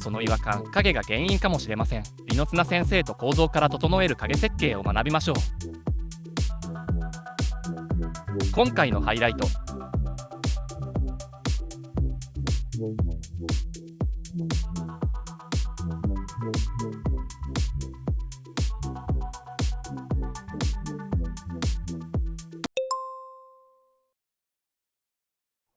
その違和感、影が原因かもしれません。リノツナ先生と構造から整える影設計を学びましょう。今回のハイライト。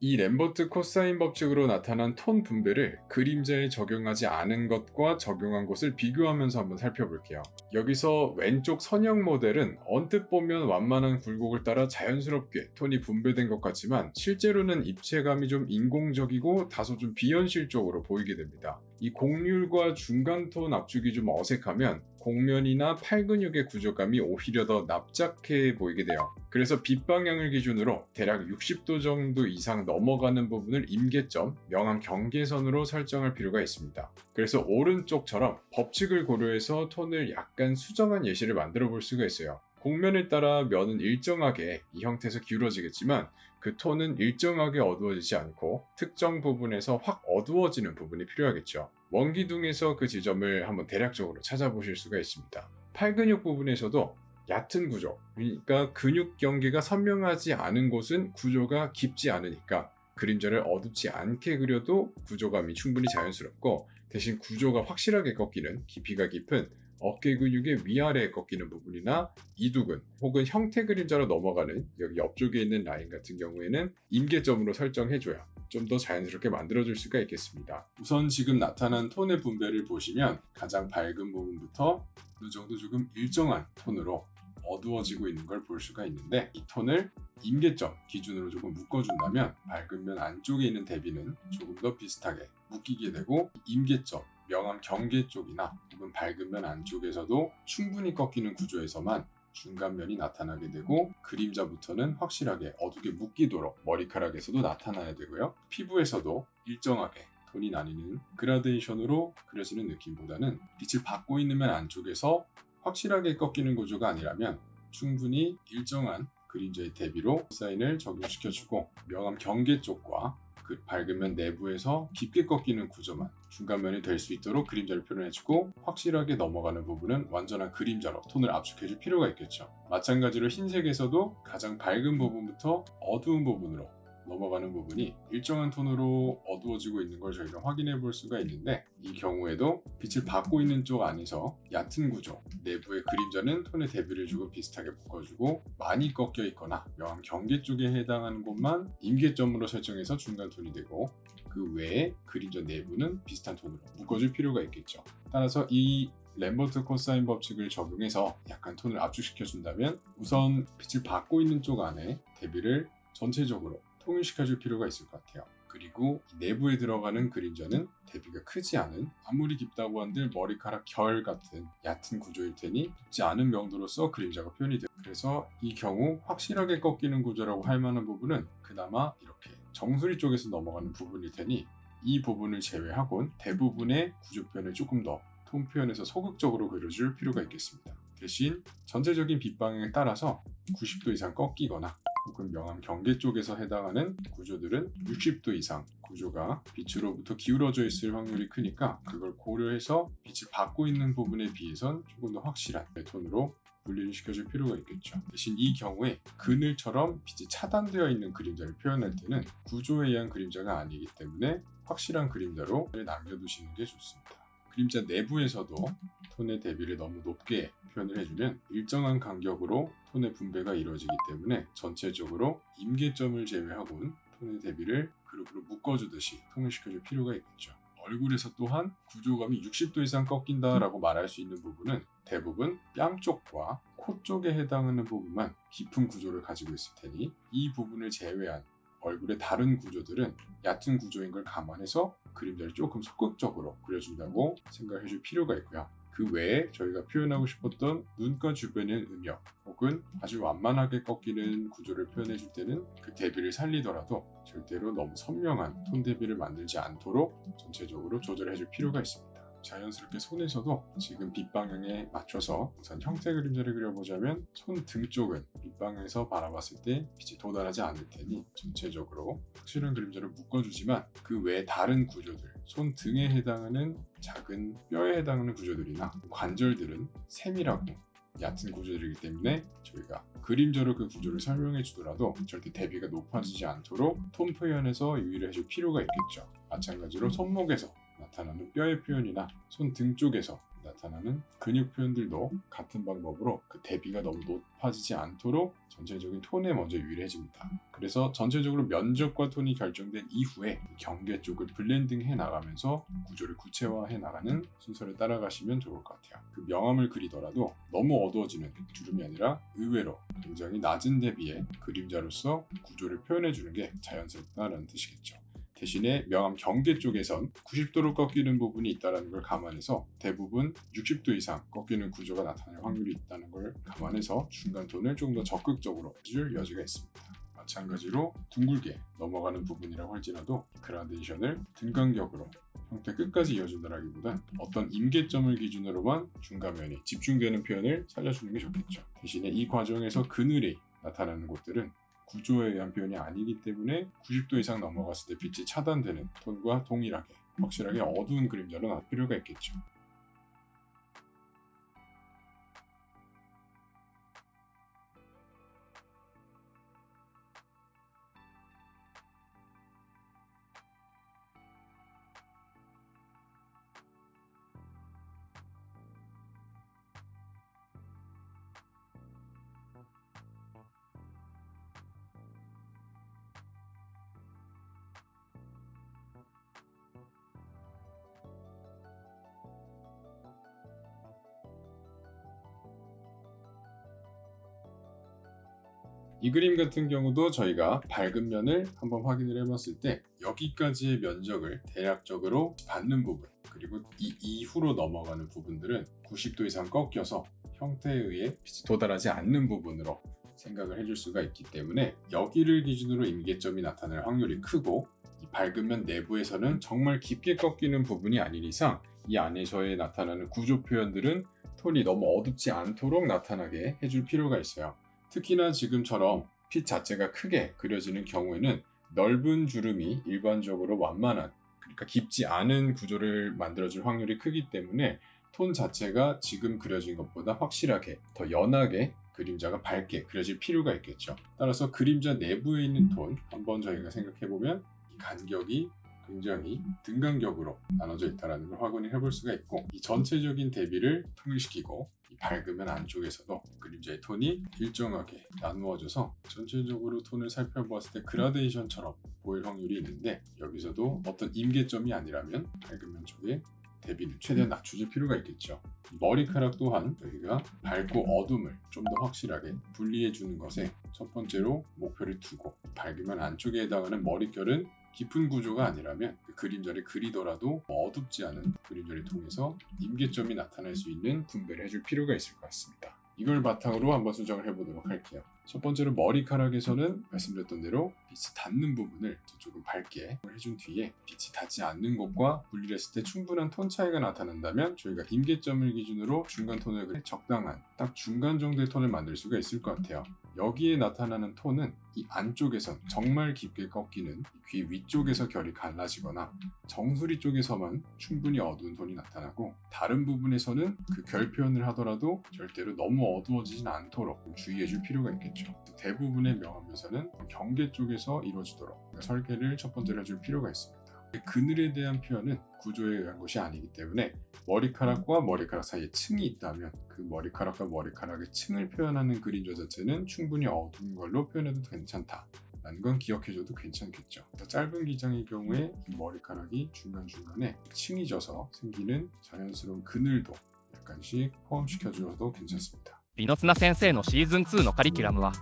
이 램버트 코사인 법칙으로 나타난 톤 분배를 그림자에 적용하지 않은 것과 적용한 것을 비교하면서 한번 살펴볼게요. 여기서 왼쪽 선형 모델은 언뜻 보면 완만한 굴곡을 따라 자연스럽게 톤이 분배된 것 같지만 실제로는 입체감이 좀 인공적이고 다소 좀 비현실적으로 보이게 됩니다. 이 곡률과 중간 톤 압축이 좀 어색하면 곡면이나 팔 근육의 구조감이 오히려 더 납작해 보이게 돼요. 그래서 빛 방향을 기준으로 대략 60도 정도 이상 넘어가는 부분을 임계점, 명암 경계선으로 설정할 필요가 있습니다. 그래서 오른쪽처럼 법칙을 고려해서 톤을 약간 수정한 예시를 만들어 볼 수가 있어요. 곡면에 따라 면은 일정하게 이 형태에서 기울어지겠지만 그 톤은 일정하게 어두워지지 않고 특정 부분에서 확 어두워지는 부분이 필요하겠죠. 원기둥에서 그 지점을 한번 대략적으로 찾아보실 수가 있습니다. 팔 근육 부분에서도 얕은 구조, 그러니까 근육 경계가 선명하지 않은 곳은 구조가 깊지 않으니까 그림자를 어둡지 않게 그려도 구조감이 충분히 자연스럽고, 대신 구조가 확실하게 꺾이는 깊이가 깊은 어깨 근육의 위아래에 꺾이는 부분이나 이두근 혹은 형태 그림자로 넘어가는 여기 옆쪽에 있는 라인 같은 경우에는 임계점으로 설정해줘야 좀 더 자연스럽게 만들어줄 수가 있겠습니다. 우선 지금 나타난 톤의 분배를 보시면 가장 밝은 부분부터 어느 정도 조금 일정한 톤으로 어두워지고 있는 걸 볼 수가 있는데, 이 톤을 임계점 기준으로 조금 묶어준다면 밝은 면 안쪽에 있는 대비는 조금 더 비슷하게 묶이게 되고, 임계점, 명암 경계 쪽이나 혹은 밝은 면 안쪽에서도 충분히 꺾이는 구조에서만 중간면이 나타나게 되고, 그림자부터는 확실하게 어둡게 묶이도록 머리카락에서도 나타나야 되고요. 피부에서도 일정하게 톤이 나뉘는 그라데이션으로 그려지는 느낌보다는 빛을 받고 있는 면 안쪽에서 확실하게 꺾이는 구조가 아니라면 충분히 일정한 그림자의 대비로 사인을 적용시켜주고, 명암 경계 쪽과 그 밝은 면 내부에서 깊게 꺾이는 구조만 중간면이 될 수 있도록 그림자를 표현해주고, 확실하게 넘어가는 부분은 완전한 그림자로 톤을 압축해줄 필요가 있겠죠. 마찬가지로 흰색에서도 가장 밝은 부분부터 어두운 부분으로 넘어가는 부분이 일정한 톤으로 어두워지고 있는 걸 저희가 확인해 볼 수가 있는데, 이 경우에도 빛을 받고 있는 쪽 안에서 얕은 구조, 내부의 그림자는 톤의 대비를 조금 비슷하게 묶어주고, 많이 꺾여 있거나 명암 경계 쪽에 해당하는 곳만 임계점으로 설정해서 중간 톤이 되고, 그 외에 그림자 내부는 비슷한 톤으로 묶어줄 필요가 있겠죠. 따라서 이 램버트 코사인 법칙을 적용해서 약간 톤을 압축시켜준다면 우선 빛을 받고 있는 쪽 안에 대비를 전체적으로 통일시켜줄 필요가 있을 것 같아요. 그리고 내부에 들어가는 그림자는 대비가 크지 않은, 아무리 깊다고 한들 머리카락 결 같은 얕은 구조일 테니 깊지 않은 명도로서 그림자가 표현이 돼요. 그래서 이 경우 확실하게 꺾이는 구조라고 할 만한 부분은 그나마 이렇게 정수리 쪽에서 넘어가는 부분일 테니, 이 부분을 제외하곤 대부분의 구조 표현을 조금 더 톤 표현에서 소극적으로 그려줄 필요가 있겠습니다. 대신 전체적인 빛 방향에 따라서 90도 이상 꺾이거나 혹은 명암 경계 쪽에서 해당하는 구조들은 60도 이상 구조가 빛으로부터 기울어져 있을 확률이 크니까 그걸 고려해서 빛을 받고 있는 부분에 비해선 조금 더 확실한 톤으로 분리를 시켜줄 필요가 있겠죠. 대신 이 경우에 그늘처럼 빛이 차단되어 있는 그림자를 표현할 때는 구조에 의한 그림자가 아니기 때문에 확실한 그림자로 남겨두시는 게 좋습니다. 그림자 내부에서도 톤의 대비를 너무 높게 표현을 해주면 일정한 간격으로 톤의 분배가 이루어지기 때문에 전체적으로 임계점을 제외하고는 톤의 대비를 그룹으로 묶어주듯이 통일시켜줄 필요가 있겠죠. 얼굴에서 또한 구조감이 60도 이상 꺾인다라고 말할 수 있는 부분은 대부분 뺨 쪽과 코 쪽에 해당하는 부분만 깊은 구조를 가지고 있을 테니, 이 부분을 제외한 얼굴의 다른 구조들은 얕은 구조인 걸 감안해서 그림자를 조금 소극적으로 그려준다고 생각해 줄 필요가 있고요. 그 외에 저희가 표현하고 싶었던 눈가 주변의 음역 혹은 아주 완만하게 꺾이는 구조를 표현해 줄 때는 그 대비를 살리더라도 절대로 너무 선명한 톤 대비를 만들지 않도록 전체적으로 조절해 줄 필요가 있습니다. 자연스럽게 손에서도 지금 빛 방향에 맞춰서 우선 형태 그림자를 그려보자면 손 등 쪽은 빛 방향에서 바라봤을 때 빛이 도달하지 않을 테니 전체적으로 확실한 그림자를 묶어주지만 그 외 다른 구조들, 손 등에 해당하는 작은 뼈에 해당하는 구조들이나 관절들은 세밀하고 얕은 구조들이기 때문에 저희가 그림자로 그 구조를 설명해 주더라도 절대 대비가 높아지지 않도록 톤 표현에서 유의를 해줄 필요가 있겠죠. 마찬가지로 손목에서 나타나는 뼈의 표현이나 손 등 쪽에서 나타나는 근육 표현들도 같은 방법으로 그 대비가 너무 높아지지 않도록 전체적인 톤에 먼저 유의를 해줍니다. 그래서 전체적으로 면적과 톤이 결정된 이후에 경계 쪽을 블렌딩 해 나가면서 구조를 구체화해 나가는 순서를 따라가시면 좋을 것 같아요. 그 명암을 그리더라도 너무 어두워지는 주름이 아니라 의외로 굉장히 낮은 대비의 그림자로서 구조를 표현해 주는 게 자연스럽다는 뜻이겠죠. 대신에 명암 경계 쪽에선 90도로 꺾이는 부분이 있다는 걸 감안해서 대부분 60도 이상 꺾이는 구조가 나타날 확률이 있다는 걸 감안해서 중간 톤을 조금 더 적극적으로 줄 여지가 있습니다. 마찬가지로 둥글게 넘어가는 부분이라고 할지라도 그라데이션을 등간격으로 형태 끝까지 이어준다기보단 어떤 임계점을 기준으로만 중간면이 집중되는 표현을 살려주는 게 좋겠죠. 대신에 이 과정에서 그늘이 나타나는 곳들은 구조에 의한 표현이 아니기 때문에 90도 이상 넘어갔을 때 빛이 차단되는 톤과 동일하게 확실하게 어두운 그림자로 나올 필요가 있겠죠. 이 그림 같은 경우도 저희가 밝은 면을 한번 확인을 해봤을 때 여기까지의 면적을 대략적으로 받는 부분 그리고 이 이후로 넘어가는 부분들은 90도 이상 꺾여서 형태에 의해 빛이 도달하지 않는 부분으로 생각을 해줄 수가 있기 때문에 여기를 기준으로 임계점이 나타날 확률이 크고 이 밝은 면 내부에서는 정말 깊게 꺾이는 부분이 아닌 이상 이 안에서의 나타나는 구조 표현들은 톤이 너무 어둡지 않도록 나타나게 해줄 필요가 있어요. 특히나 지금처럼 빛 자체가 크게 그려지는 경우에는 넓은 주름이 일반적으로 완만한 그러니까 깊지 않은 구조를 만들어줄 확률이 크기 때문에 톤 자체가 지금 그려진 것보다 확실하게 더 연하게 그림자가 밝게 그려질 필요가 있겠죠. 따라서 그림자 내부에 있는 톤 한번 저희가 생각해보면 이 간격이 굉장히 등간격으로 나눠져 있다는 걸 확인해 볼 수가 있고 이 전체적인 대비를 통일시키고 이 밝으면 안쪽에서도 그림자의 톤이 일정하게 나누어져서 전체적으로 톤을 살펴보았을 때 그라데이션처럼 보일 확률이 있는데 여기서도 어떤 임계점이 아니라면 밝은 면 쪽에 대비를 최대한 낮춰줄 필요가 있겠죠. 머리카락 또한 저희가 밝고 어둠을 좀 더 확실하게 분리해 주는 것에 첫 번째로 목표를 두고 밝으면 안쪽에 해당하는 머릿결은 깊은 구조가 아니라면 그 그림자를 그리더라도 어둡지 않은 그림자를 통해서 임계점이 나타날 수 있는 분배를 해줄 필요가 있을 것 같습니다. 이걸 바탕으로 한번 수정을 해보도록 할게요. 첫 번째로 머리카락에서는 말씀드렸던 대로 빛이 닿는 부분을 조금 밝게 해준 뒤에 빛이 닿지 않는 곳과 분리를 했을 때 충분한 톤 차이가 나타난다면 저희가 임계점을 기준으로 중간 톤을 적당한 딱 중간 정도의 톤을 만들 수가 있을 것 같아요. 여기에 나타나는 톤은 이 안쪽에선 정말 깊게 꺾이는 귀 위쪽에서 결이 갈라지거나 정수리 쪽에서만 충분히 어두운 톤이 나타나고 다른 부분에서는 그 결 표현을 하더라도 절대로 너무 어두워지진 않도록 주의해 줄 필요가 있겠죠. 대부분의 명암에서는 경계 쪽에서 이루어지도록 설계를 첫 번째로 해줄 필요가 있습니다. 그늘에 대한 표현은 구조에 의한 것이 아니기 때문에 머리카락과 머리카락 사이에 층이 있다면 그 머리카락과 머리카락의 층을 표현하는 그림자 자체는 충분히 어두운 걸로 표현해도 괜찮다라는 건 기억해줘도 괜찮겠죠. 짧은 기장의 경우에 이 머리카락이 중간중간에 층이 져서 생기는 자연스러운 그늘도 약간씩 포함시켜줘도 괜찮습니다. リノツナ先生のシーズン2のカリキュラムは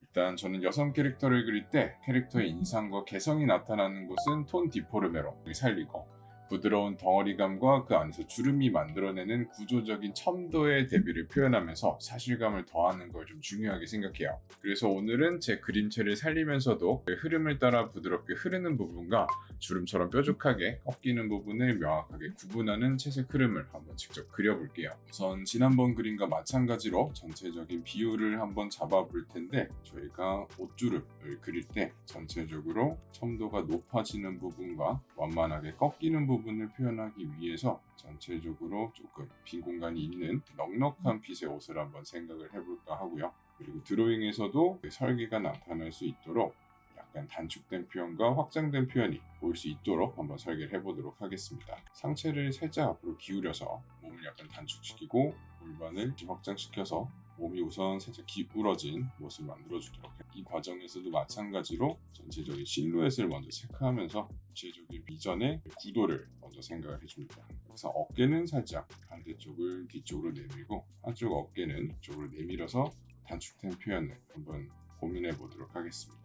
일단 저는 여성 캐릭터를 그릴 때 캐릭터의 인상과 개성이 나타나는 곳은 톤 디포르메로 살리고 부드러운 덩어리감과 그 안에서 주름이 만들어내는 구조적인 첨도의 대비를 표현하면서 사실감을 더하는 걸 좀 중요하게 생각해요. 그래서 오늘은 제 그림체를 살리면서도 그 흐름을 따라 부드럽게 흐르는 부분과 주름처럼 뾰족하게 꺾이는 부분을 명확하게 구분하는 채색 흐름을 한번 직접 그려볼게요. 우선 지난번 그림과 마찬가지로 전체적인 비율을 한번 잡아볼 텐데, 저희가 옷주름을 그릴 때 전체적으로 첨도가 높아지는 부분과 완만하게 꺾이는 부분을 표현하기 위해서 전체적으로 조금 빈 공간이 있는 넉넉한 핏의 옷을 한번 생각을 해볼까 하고요. 그리고 드로잉에서도 설계가 나타날 수 있도록 약간 단축된 표현과 확장된 표현이 보일 수 있도록 한번 설계를 해보도록 하겠습니다. 상체를 살짝 앞으로 기울여서 몸을 약간 단축시키고 골반을 확장시켜서 몸이 우선 살짝 기울어진 모습을 만들어주도록 해요. 이 과정에서도 마찬가지로 전체적인 실루엣을 먼저 체크하면서 전체적인 비전의 구도를 먼저 생각을 해줍니다. 그래서 어깨는 살짝 반대쪽을 뒤쪽으로 내밀고 한쪽 어깨는 이쪽으로 내밀어서 단축된 표현을 한번 고민해 보도록 하겠습니다.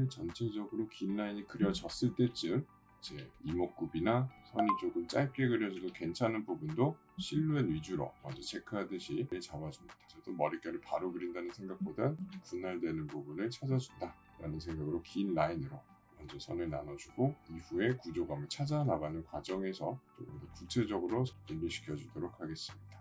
전체적으로 긴 라인이 그려졌을 때쯤 제 이목구비나 선이 조금 짧게 그려져도 괜찮은 부분도 실루엣 위주로 먼저 체크하듯이 잡아줍니다. 저도 머릿결을 바로 그린다는 생각보단 분할되는 부분을 찾아준다 라는 생각으로 긴 라인으로 먼저 선을 나눠주고 이후에 구조감을 찾아 나가는 과정에서 조금 더 구체적으로 분리시켜 주도록 하겠습니다.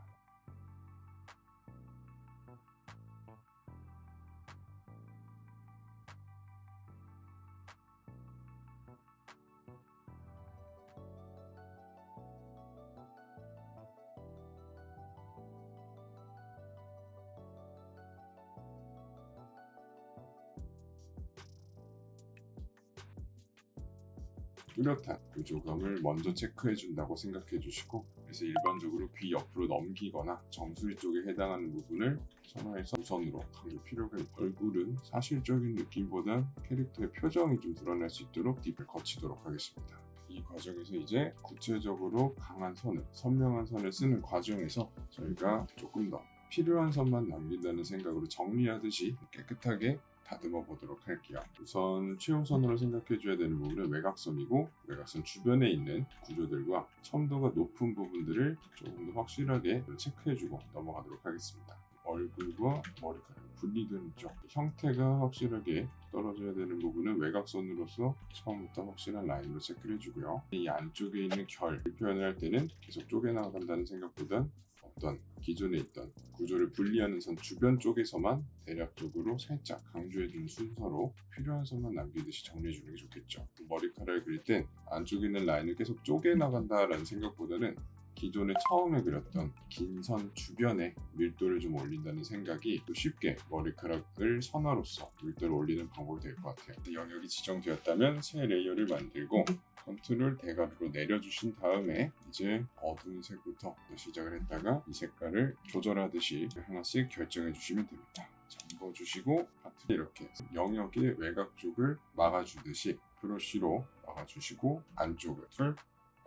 뚜렷한 구조감을 먼저 체크해 준다고 생각해 주시고, 그래서 일반적으로 귀 옆으로 넘기거나 정수리 쪽에 해당하는 부분을 선호해서 우선으로 강조 필요가 있고, 얼굴은 사실적인 느낌보다 캐릭터의 표정이 좀 드러날 수 있도록 딥을 거치도록 하겠습니다. 이 과정에서 이제 구체적으로 강한 선을, 선명한 선을 쓰는 과정에서 저희가 조금 더 필요한 선만 남긴다는 생각으로 정리하듯이 깨끗하게 다듬어 보도록 할게요. 우선 최우선으로 생각해 줘야 되는 부분은 외곽선이고, 외곽선 주변에 있는 구조들과 첨도가 높은 부분들을 조금 더 확실하게 체크해 주고 넘어가도록 하겠습니다. 얼굴과 머리카락 분리되는 쪽, 형태가 확실하게 떨어져야 되는 부분은 외곽선으로서 처음부터 확실한 라인으로 체크를 해주고요. 이 안쪽에 있는 결 표현을 할 때는 계속 쪼개나간다는 생각보단 어떤 기존에 있던 구조를 분리하는 선 주변 쪽에서만 대략적으로 살짝 강조해주는 순서로 필요한 선만 남기듯이 정리해주는 게 좋겠죠. 머리카락을 그릴 땐 안쪽에 있는 라인을 계속 쪼개나간다라는 생각보다는 기존에 처음에 그렸던 긴 선 주변에 밀도를 좀 올린다는 생각이 또 쉽게 머리카락을 선화로서 밀도를 올리는 방법이 될 것 같아요. 영역이 지정되었다면 새 레이어를 만들고 컨트롤 대괄호로 내려주신 다음에 이제 어두운 색부터 시작을 했다가 이 색깔을 조절하듯이 하나씩 결정해 주시면 됩니다. 잠궈주시고 파트 이렇게 영역의 외곽 쪽을 막아주듯이 브러쉬로 막아주시고 안쪽을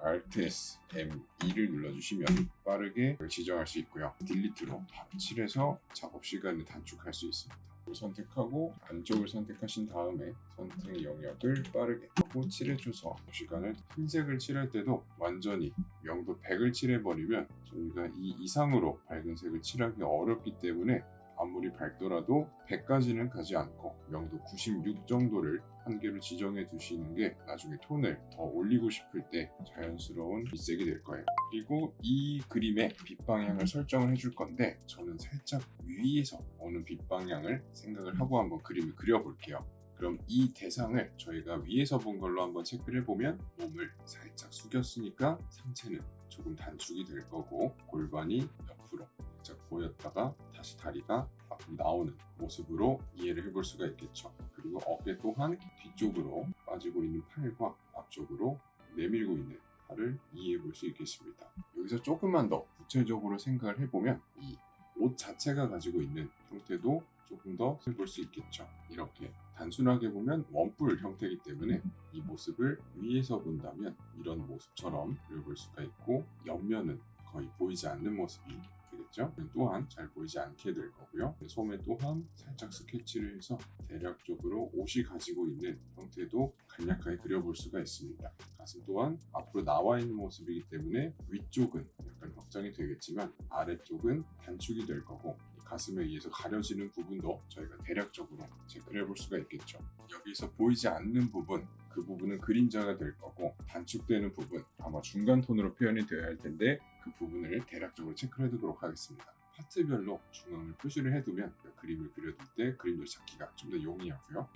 Alt S M2를 눌러주시면 빠르게 지정할 수 있고요. 딜리트로 바로 칠해서 작업 시간을 단축할 수 있습니다. 선택하고 안쪽을 선택하신 다음에 선택 영역을 빠르게 하고 칠해줘서 시간을, 흰색을 칠할 때도 완전히 명도 100을 칠해버리면 저희가 이 이상으로 밝은 색을 칠하기 어렵기 때문에 아무리 밝더라도 100까지는 가지 않고 명도 96 정도를 한계로 지정해 두시는 게 나중에 톤을 더 올리고 싶을 때 자연스러운 빛색이 될 거예요. 그리고 이 그림의 빛 방향을 설정을 해줄 건데, 저는 살짝 위에서 오는 빛 방향을 생각을 하고 한번 그림을 그려볼게요. 그럼 이 대상을 저희가 위에서 본 걸로 한번 체크를 해보면 몸을 살짝 숙였으니까 상체는 조금 단축이 될 거고, 골반이 옆으로 살짝 보였다가 다시 다리가 앞으로 나오는 모습으로 이해를 해볼 수가 있겠죠. 그리고 어깨 또한 뒤쪽으로 빠지고 있는 팔과 앞쪽으로 내밀고 있는 팔을 이해해 볼 수 있겠습니다. 여기서 조금만 더 구체적으로 생각을 해보면 이 옷 자체가 가지고 있는 형태도 조금 더 볼 수 있겠죠. 이렇게 단순하게 보면 원뿔 형태이기 때문에 이 모습을 위에서 본다면 이런 모습처럼 그려볼 수가 있고, 옆면은 거의 보이지 않는 모습이 되겠죠. 또한 잘 보이지 않게 될 거고요. 소매 또한 살짝 스케치를 해서 대략적으로 옷이 가지고 있는 형태도 간략하게 그려볼 수가 있습니다. 가슴 또한 앞으로 나와 있는 모습이기 때문에 위쪽은 약간 확장이 되겠지만 아래쪽은 단축이 될 거고, 가슴에 의해서 가려지는 부분도 저희가 대략적으로 체크를 해볼 수가 있겠죠. 여기서 보이지 않는 부분, 그 부분은 그림자가 될 거고, 단축되는 부분 아마 중간 톤으로 표현이 되어야 할 텐데 그 부분을 대략적으로 체크를 해두도록 하겠습니다. 파트별로 중앙을 표시를 해두면 그림을 그려둘 때 그림자 찾기가 좀 더 용이하고요.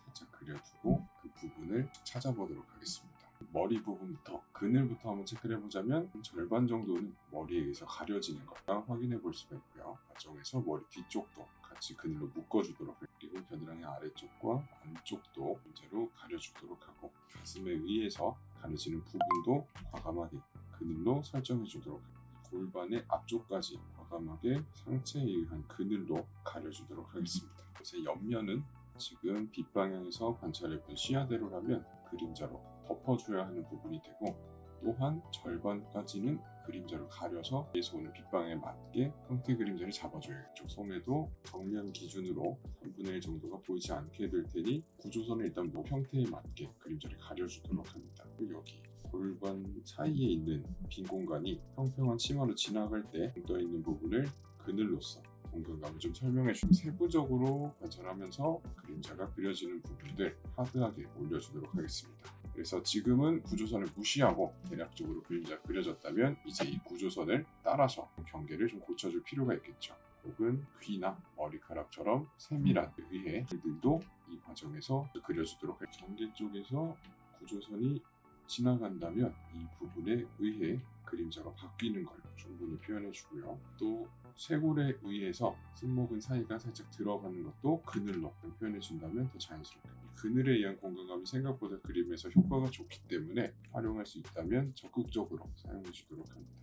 살짝 그려두고 그 부분을 찾아보도록 하겠습니다. 머리 부분부터, 그늘부터 한번 체크를 해보자면 절반 정도는 머리에 의해서 가려지는 걸 확인해 볼 수가 있고요. 과정에서 머리 뒤쪽도 같이 그늘로 묶어주도록 할게요. 그리고 겨드랑이 아래쪽과 안쪽도 문제로 가려주도록 하고, 가슴에 의해서 가려지는 부분도 과감하게 그늘로 설정해 주도록 합니다. 골반의 앞쪽까지 과감하게 상체에 의한 그늘로 가려주도록 하겠습니다. 그래서 옆면은 지금 빛 방향에서 관찰해본 시야대로라면 그림자로 덮어줘야 하는 부분이 되고, 또한 절반까지는 그림자로 가려서 위에서 오는 빛방에 맞게 형태 그림자를 잡아줘야겠죠. 소매도 정면 기준으로 3분의 1 정도가 보이지 않게 될 테니 구조선을 일단 형태에 맞게 그림자를 가려주도록 합니다. 그리고 여기 골반 사이에 있는 빈 공간이 평평한 치마로 지나갈 때 떠있는 부분을 그늘로써 공간감을 좀 설명해 주고, 세부적으로 관찰하면서 그림자가 그려지는 부분들 하드하게 올려주도록 하겠습니다. 그래서 지금은 구조선을 무시하고 대략적으로 그림자가 그려졌다면 이제 이 구조선을 따라서 경계를 좀 고쳐줄 필요가 있겠죠. 혹은 귀나 머리카락처럼 세밀한 의해 들도 이 과정에서 그려주도록 할게요. 경계 쪽에서 구조선이 지나간다면 이 부분에 의해 그림자가 바뀌는 걸 충분히 표현해 주고요. 또 쇄골에 의해서 쓴먹은 사이가 살짝 들어가는 것도 그늘로 표현해 준다면 더 자연스럽게, 그늘에 의한 공간감이 생각보다 그림에서 효과가 좋기 때문에 활용할 수 있다면 적극적으로 사용해 주도록 합니다.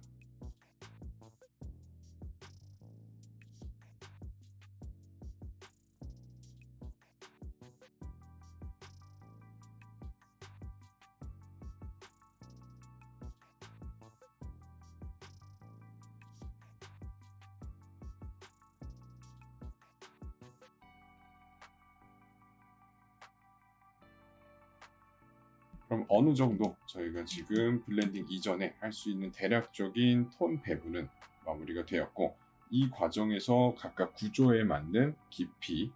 그럼 어느 정도 저희가 지금 블렌딩 이전에 할 수 있는 대략적인 톤 배분은 마무리가 되었고, 이 과정에서 각각 구조에 맞는 깊이,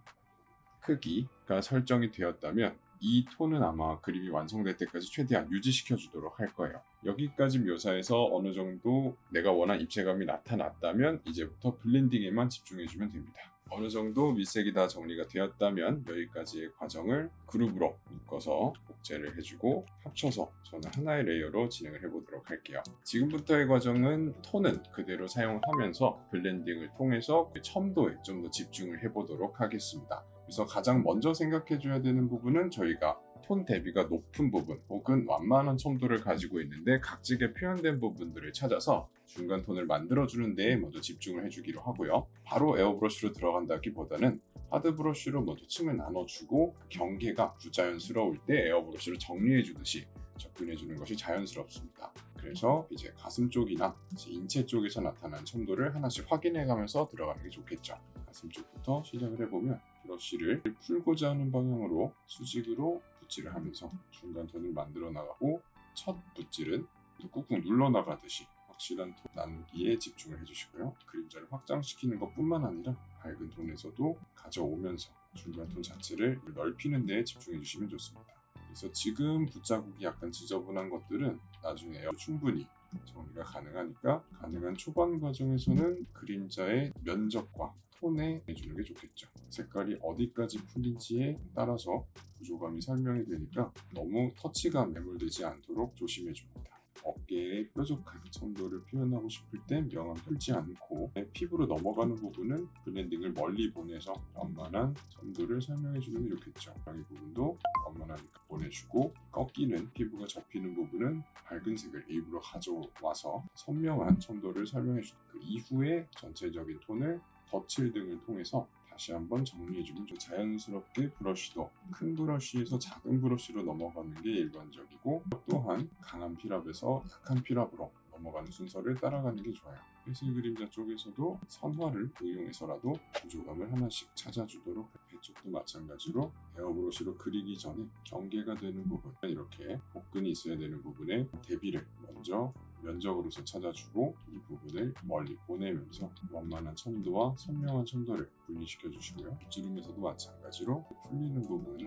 크기가 설정이 되었다면 이 톤은 아마 그림이 완성될 때까지 최대한 유지시켜 주도록 할 거예요. 여기까지 묘사해서 어느 정도 내가 원한 입체감이 나타났다면 이제부터 블렌딩에만 집중해 주면 됩니다. 어느 정도 밀색이 다 정리가 되었다면 여기까지의 과정을 그룹으로 묶어서 복제를 해주고 합쳐서 저는 하나의 레이어로 진행을 해보도록 할게요. 지금부터의 과정은 톤은 그대로 사용하면서 블렌딩을 통해서 첨도에 좀 더 집중을 해보도록 하겠습니다. 그래서 가장 먼저 생각해줘야 되는 부분은 저희가 톤 대비가 높은 부분 혹은 완만한 첨도를 가지고 있는데 각지게 표현된 부분들을 찾아서 중간 톤을 만들어주는 데에 먼저 집중을 해주기로 하고요. 바로 에어브러쉬로 들어간다기보다는 하드 브러쉬로 먼저 층을 나눠주고 경계가 부자연스러울 때 에어브러쉬로 정리해주듯이 접근해주는 것이 자연스럽습니다. 그래서 이제 가슴 쪽이나 인체 쪽에서 나타난 첨도를 하나씩 확인해가면서 들어가는 게 좋겠죠. 가슴 쪽부터 시작을 해보면 브러쉬를 풀고자 하는 방향으로 수직으로 붓질을 하면서 중간 톤을 만들어 나가고, 첫 붓질은 꾹꾹 눌러 나가듯이 확실한 톤 나누기에 집중을 해주시고요. 그림자를 확장시키는 것뿐만 아니라 밝은 톤에서도 가져오면서 중간 톤 자체를 넓히는 데에 집중해 주시면 좋습니다. 그래서 지금 붓자국이 약간 지저분한 것들은 나중에 충분히 정리가 가능하니까 가능한 초반 과정에서는 그림자의 면적과 톤에 해주는 게 좋겠죠. 색깔이 어디까지 풀린지에 따라서 구조감이 설명이 되니까 너무 터치가 매몰되지 않도록 조심해 줍니다. 어깨의 뾰족한 첨도를 표현하고 싶을 땐 명암 풀지 않고 피부로 넘어가는 부분은 블렌딩을 멀리 보내서 완만한 첨도를 설명해 주는 게 좋겠죠. 이 부분도 완만하니까 보내주고, 꺾이는 피부가 접히는 부분은 밝은 색을 일부러 가져와서 선명한 첨도를 설명해 주고, 그 이후에 전체적인 톤을 덧칠 등을 통해서 다시 한번 정리해주면 좀 자연스럽게 브러쉬도 큰 브러쉬에서 작은 브러쉬로 넘어가는 게 일반적이고, 또한 강한 필압에서 약한 필압으로 넘어가는 순서를 따라가는 게 좋아요. 펜슬 그림자 쪽에서도 선화를 이용해서라도 구조감을 하나씩 찾아주도록, 배쪽도 마찬가지로 에어브러쉬로 그리기 전에 경계가 되는 부분, 이렇게 복근이 있어야 되는 부분에 대비를 먼저 면적으로서 찾아주고, 이 부분을 멀리 보내면서 완만한 첨도와 선명한 첨도를 분리시켜 주시고요. 빗주름에서도 마찬가지로 풀리는 부분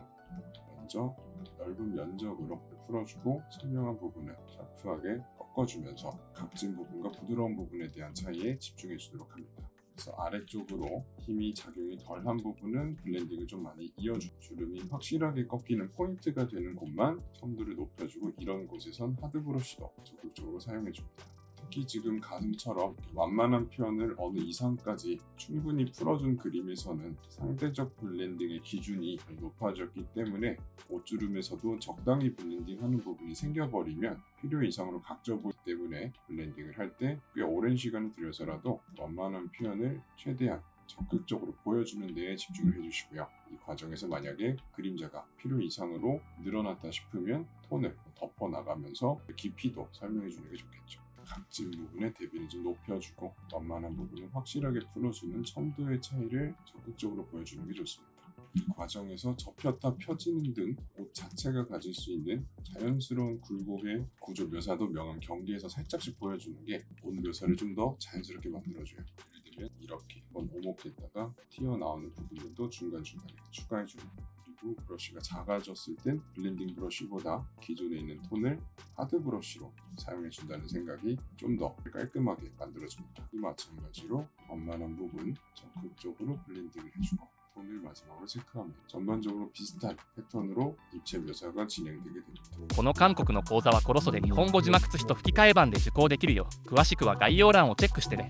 먼저 넓은 면적으로 풀어주고, 선명한 부분은 샤프하게 꺾어주면서 각진 부분과 부드러운 부분에 대한 차이에 집중해 주도록 합니다. 그래서 아래쪽으로 힘이 작용이 덜한 부분은 블렌딩을 좀 많이 이어주고, 주름이 확실하게 꺾이는 포인트가 되는 곳만 첨도를 높여주고, 이런 곳에선 하드 브러쉬도 적극적으로 사용해 줍니다. 특히 지금 가슴처럼 완만한 표현을 어느 이상까지 충분히 풀어준 그림에서는 상대적 블렌딩의 기준이 높아졌기 때문에 옷주름에서도 적당히 블렌딩하는 부분이 생겨버리면 필요 이상으로 각져 보이기 때문에, 블렌딩을 할 때 꽤 오랜 시간을 들여서라도 완만한 표현을 최대한 적극적으로 보여주는 데에 집중을 해주시고요. 이 과정에서 만약에 그림자가 필요 이상으로 늘어났다 싶으면 톤을 덮어 나가면서 깊이도 설명해 주는 게 좋겠죠. 각진 부분의 대비를 좀 높여주고, 완만한 부분을 확실하게 풀어주는 첨도의 차이를 적극적으로 보여주는 게 좋습니다. 이 과정에서 접혔다 펴지는 등 옷 자체가 가질 수 있는 자연스러운 굴곡의 구조 묘사도 명암 경계에서 살짝씩 보여주는 게 옷 묘사를 좀 더 자연스럽게 만들어줘요. 예를 들면 이렇게 한번 오목했다가 튀어나오는 부분들도 중간중간에 추가해주는, 그리고 브러쉬가 작아졌을 땐 블렌딩 브러쉬보다 기존에 있는 톤을 하드 브러쉬로 사용해 준다는 생각이 좀 더 깔끔하게 만들어줍니다. 이 마찬가지로 완만한 부분 적극적으로 블렌딩을 해주고, 톤을 마지막으로 체크하면 전반적으로 비슷한 패턴으로 입체 묘사가 진행되게 됩니다. この韓国の講座はコロソで日本語字幕付きと吹き替え版で受講できるよ。詳しくは概要欄をチェックしてね。